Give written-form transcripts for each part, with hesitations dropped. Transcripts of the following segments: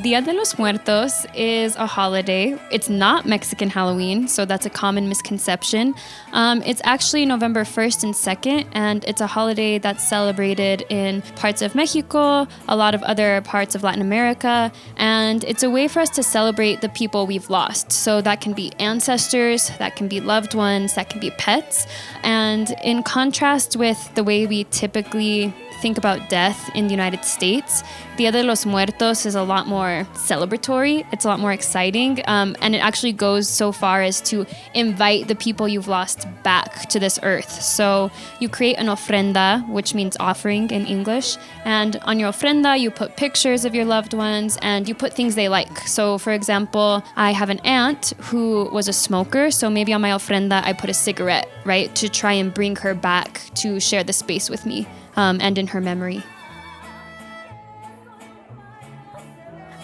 Dia de los Muertos is a holiday. It's not Mexican Halloween, so that's a common misconception. It's actually November 1st and 2nd, and it's a holiday that's celebrated in parts of Mexico, a lot of other parts of Latin America, and it's a way for us to celebrate the people we've lost. So that can be ancestors, that can be loved ones, that can be pets. And in contrast with the way we typically think about death in the United States, Dia de los Muertos is a lot more celebratory. It's a lot more exciting. And it actually goes so far as to invite the people you've lost back to this earth. So you create an ofrenda, which means offering in English. And on your ofrenda, you put pictures of your loved ones and you put things they like. So for example, I have an aunt who was a smoker. So maybe on my ofrenda, I put a cigarette, right? To try and bring her back to share the space with me. And in her memory.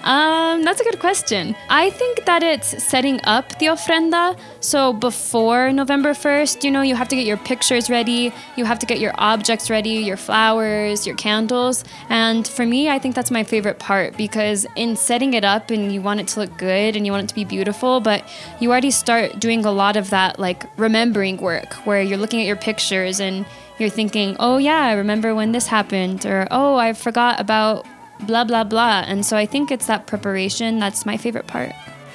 That's a good question. I think that it's setting up the ofrenda. So before November 1st, you have to get your pictures ready. You have to get your objects ready, your flowers, your candles. And for me, I think that's my favorite part because in setting it up and you want it to look good and you want it to be beautiful, but you already start doing a lot of that like remembering work where you're looking at your pictures and you're thinking, oh yeah, I remember when this happened, or oh, I forgot about blah, blah, blah. And so I think it's that preparation that's my favorite part.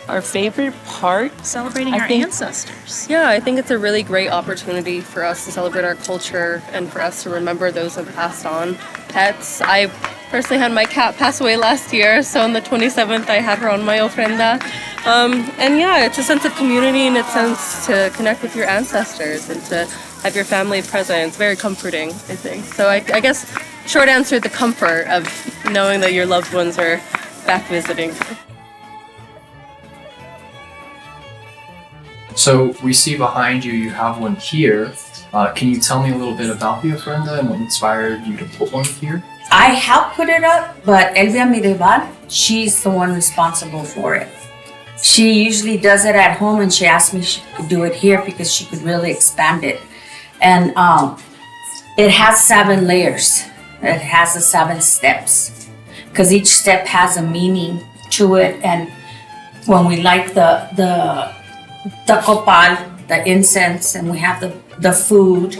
Our favorite part? Celebrating our ancestors. Yeah, I think it's a really great opportunity for us to celebrate our culture and for us to remember those who have passed on. Pets. I personally had my cat pass away last year, so on the 27th I had her on my ofrenda. And yeah, it's a sense of community and a sense to connect with your ancestors and to have your family present. It's very comforting, I think. So I guess, short answer, the comfort of knowing that your loved ones are back visiting. So we see behind you, you have one here. Can you tell me a little bit about the ofrenda and what inspired you to put one here? I helped put it up, but Elvia Mireval, she's the one responsible for it. She usually does it at home and she asked me if she could do it here because she could really expand it. And it has 7 layers. It has the 7 steps because each step has a meaning to it. And when we light the copal, the incense, and we have the food,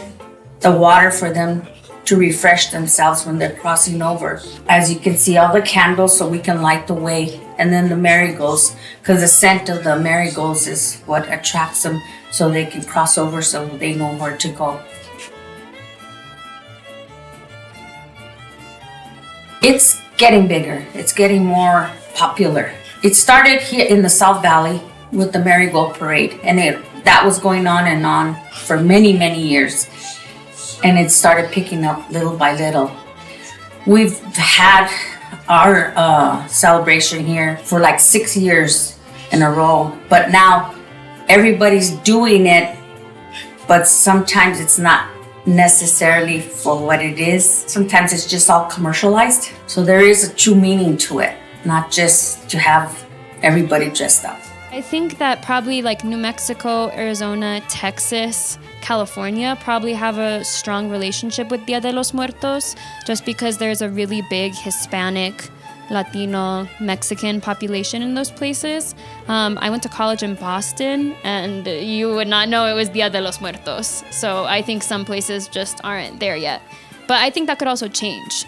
the water for them to refresh themselves when they're crossing over. As you can see, all the candles so we can light the way, and then the marigolds, because the scent of the marigolds is what attracts them so they can cross over so they know where to go. It's getting bigger. It's getting more popular. It started here in the South Valley with the Marigold Parade, and that was going on for many, many years. And it started picking up little by little. We've had our celebration here for like 6 years in a row, but now everybody's doing it, but sometimes it's not necessarily for what it is. Sometimes it's just all commercialized. So there is a true meaning to it, not just to have everybody dressed up. I think that probably like New Mexico, Arizona, Texas, California probably have a strong relationship with Dia de los Muertos just because there's a really big Hispanic, Latino, Mexican population in those places. I went to college in Boston and you would not know it was Dia de los Muertos. So I think some places just aren't there yet. But I think that could also change,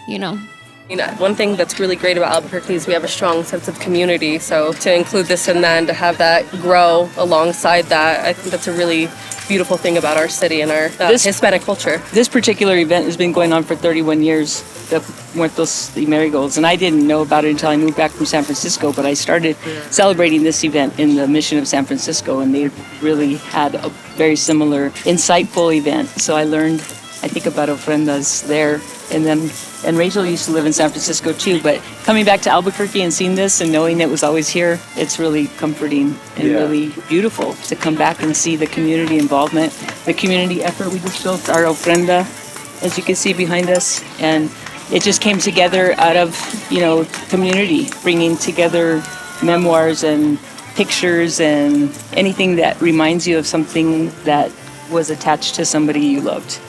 One thing that's really great about Albuquerque is we have a strong sense of community. So to include this in that and to have that grow alongside that, I think that's a really beautiful thing about our city and our Hispanic culture. This particular event has been going on for 31 years, the Muertos y Marigolds, and I didn't know about it until I moved back from San Francisco, but I started celebrating this event in the Mission of San Francisco, and they really had a very similar, insightful event. So I learned, I think, about ofrendas there. And Rachel used to live in San Francisco too, but coming back to Albuquerque and seeing this and knowing it was always here, it's really comforting and really beautiful to come back and see the community involvement, the community effort. We just built our ofrenda, as you can see behind us, and it just came together out of, community, bringing together memoirs and pictures and anything that reminds you of something that was attached to somebody you loved.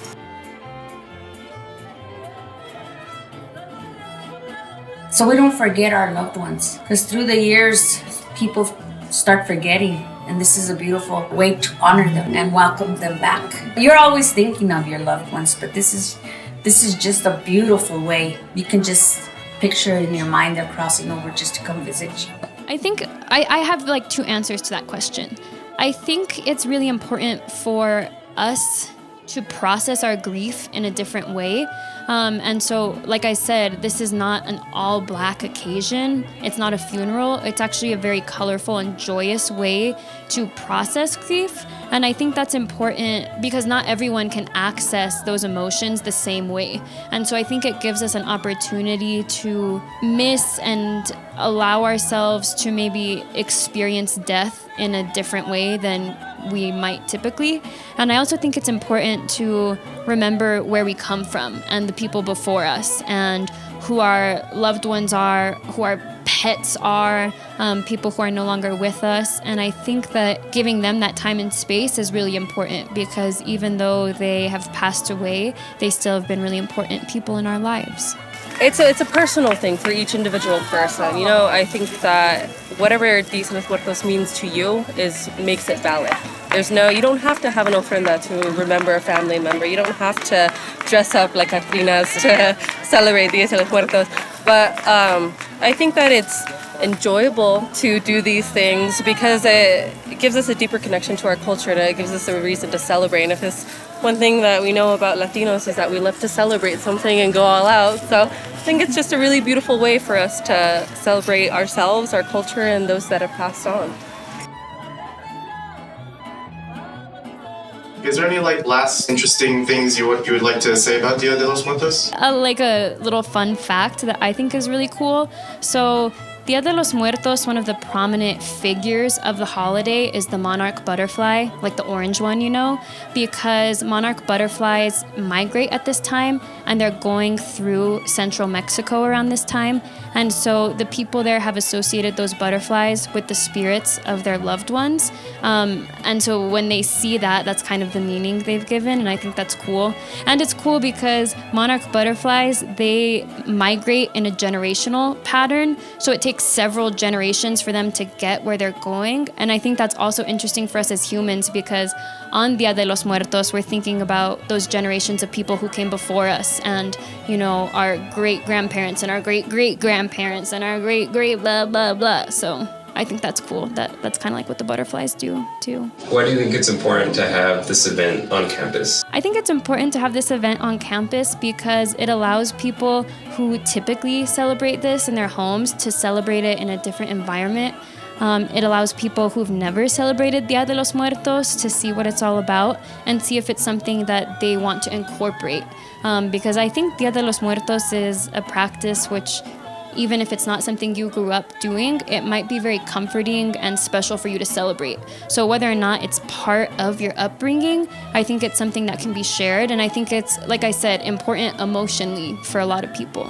so we don't forget our loved ones. Because through the years, people start forgetting. And this is a beautiful way to honor them and welcome them back. You're always thinking of your loved ones, but this is just a beautiful way. You can just picture in your mind they're crossing over just to come visit you. I think I have like two answers to that question. I think it's really important for us to process our grief in a different way. And so, like I said, this is not an all-black occasion. It's not a funeral. It's actually a very colorful and joyous way to process grief. And I think that's important because not everyone can access those emotions the same way. And so I think it gives us an opportunity to miss and allow ourselves to maybe experience death in a different way than we might typically. And I also think it's important to remember where we come from and the people before us and who our loved ones are, who our pets are, people who are no longer with us. And I think that giving them that time and space is really important because even though they have passed away, they still have been really important people in our lives. It's a personal thing for each individual person. You know, I think that whatever Dia de los Muertos means to you makes it valid. You don't have to have an ofrenda to remember a family member. You don't have to dress up like Catrinas to celebrate Dia de los Muertos. But I think that it's enjoyable to do these things because it gives us a deeper connection to our culture and it gives us a reason to celebrate. And if it's one thing that we know about Latinos is that we love to celebrate something and go all out. So I think it's just a really beautiful way for us to celebrate ourselves, our culture, and those that have passed on. Is there any last interesting things you would like to say about Dia de los Muertos? Like a little fun fact that I think is really cool. So Dia de los Muertos, one of the prominent figures of the holiday is the monarch butterfly, like the orange one, because monarch butterflies migrate at this time and they're going through central Mexico around this time. And so the people there have associated those butterflies with the spirits of their loved ones. And so when they see that, that's kind of the meaning they've given. And I think that's cool. And it's cool because monarch butterflies, they migrate in a generational pattern. So it takes several generations for them to get where they're going. And I think that's also interesting for us as humans because on Dia de los Muertos, we're thinking about those generations of people who came before us and, our great-grandparents and our great-great-grandparents and our great-great blah, blah, blah. So I think that's cool. That's kind of like what the butterflies do, too. Why do you think it's important to have this event on campus? I think it's important to have this event on campus because it allows people who typically celebrate this in their homes to celebrate it in a different environment. It allows people who've never celebrated Dia de los Muertos to see what it's all about and see if it's something that they want to incorporate. Because I think Dia de los Muertos is a practice which, even if it's not something you grew up doing, it might be very comforting and special for you to celebrate. So whether or not it's part of your upbringing, I think it's something that can be shared. And I think it's, like I said, important emotionally for a lot of people.